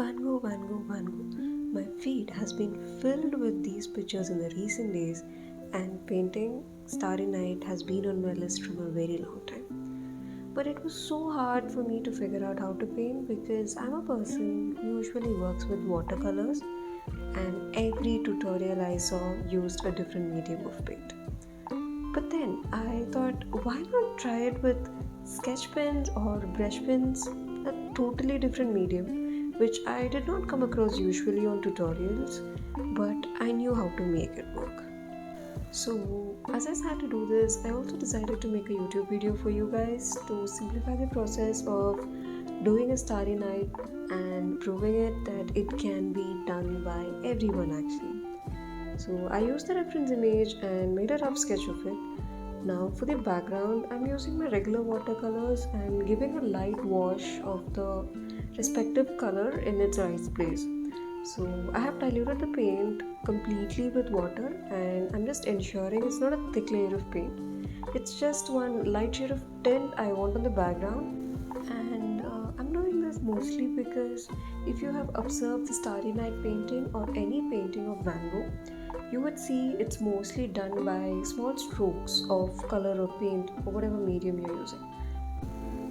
Van Gogh, Van Gogh, Van Gogh. My feed has been filled with these pictures in the recent days, and painting Starry Night has been on my list from a very long time. But it was so hard for me to figure out how to paint because I'm a person who usually works with watercolors, and every tutorial I saw used a different medium of paint. But then I thought, why not try it with sketch pens or brush pens, a totally different medium, which I did not come across usually on tutorials, but I knew how to make it work. So, as I had to do this, I also decided to make a YouTube video for you guys to simplify the process of doing a starry night and proving it that it can be done by everyone actually. So I used the reference image and made a rough sketch of it. Now for the background, I'm using my regular watercolors and giving a light wash of the respective color in its right place. So I have diluted the paint completely with water and I'm just ensuring it's not a thick layer of paint. It's just one light shade of tint I want on the background. And I'm doing this mostly because if you have observed the Starry Night painting or any painting of Van Gogh, you would see it's mostly done by small strokes of color or paint or whatever medium you're using.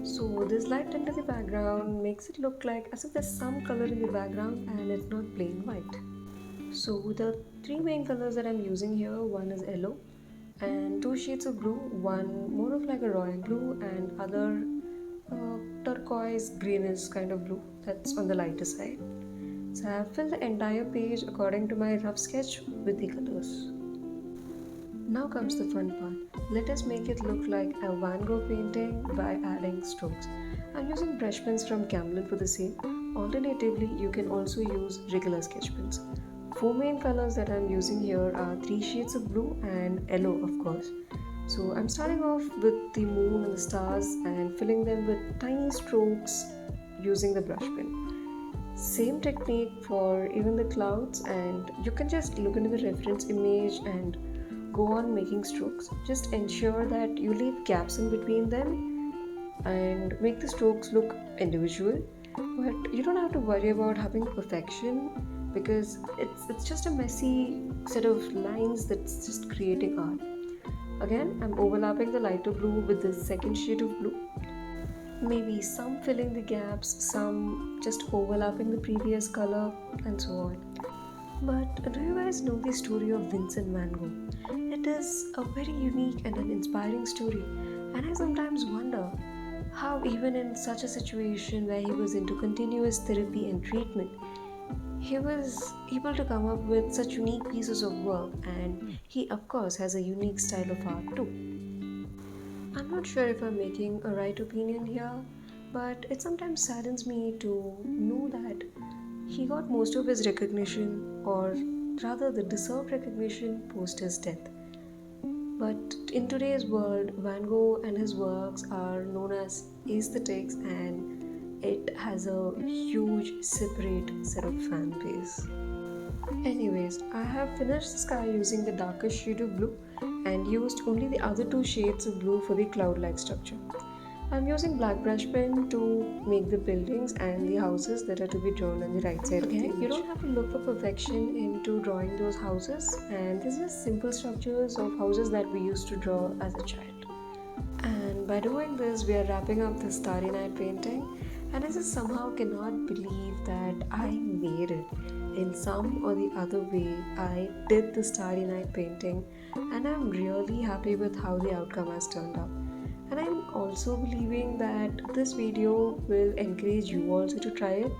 So this light tint in the background makes it look like as if there's some color in the background and it's not plain white. So the three main colors that I'm using here, one is yellow and two shades of blue, one more of like a royal blue and other turquoise greenish kind of blue that's on the lighter side. So I have filled the entire page according to my rough sketch with the colors. Now comes the fun part. Let us make it look like a Van Gogh painting by adding strokes. I'm using brush pens from Camlin for the same. Alternatively, you can also use regular sketch pens. Four main colors that I'm using here are three shades of blue and yellow, of course. So I'm starting off with the moon and the stars and filling them with tiny strokes using the brush pen. Same technique for even the clouds, and you can just look into the reference image and go on making strokes. Just ensure that you leave gaps in between them and make the strokes look individual, but you don't have to worry about having perfection because it's just a messy set of lines that's just creating art. Again, I'm overlapping the lighter blue with the second shade of blue. Maybe some filling the gaps, some just overlapping the previous color, and so on. But do you guys know the story of Vincent van Gogh? It is a very unique and an inspiring story, and I sometimes wonder how, even in such a situation where he was into continuous therapy and treatment, he was able to come up with such unique pieces of work, and he, of course, has a unique style of art too. I'm not sure if I'm making a right opinion here, but it sometimes saddens me to know that he got most of his recognition, or rather the deserved recognition, post his death. But in today's world, Van Gogh and his works are known as aesthetics and it has a huge separate set of fan base. Anyways, I have finished the sky using the darkest shade of blue and used only the other two shades of blue for the cloud-like structure. I'm using black brush pen to make the buildings and the houses that are to be drawn on the right side. Again, you don't have to look for perfection into drawing those houses, and these are simple structures of houses that we used to draw as a child. And by doing this, we are wrapping up the Starry Night painting, and I just somehow cannot believe that I made it. In some or the other way, I did the Starry Night painting, and I'm really happy with how the outcome has turned out. And I'm also believing that this video will encourage you also to try it.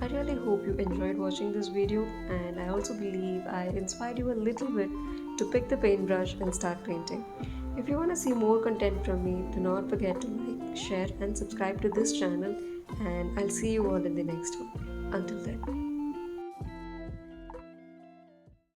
I really hope you enjoyed watching this video, and I also believe I inspired you a little bit to pick the paintbrush and start painting. If you want to see more content from me, do not forget to like, share and subscribe to this channel, and I'll see you all in the next one. Until then.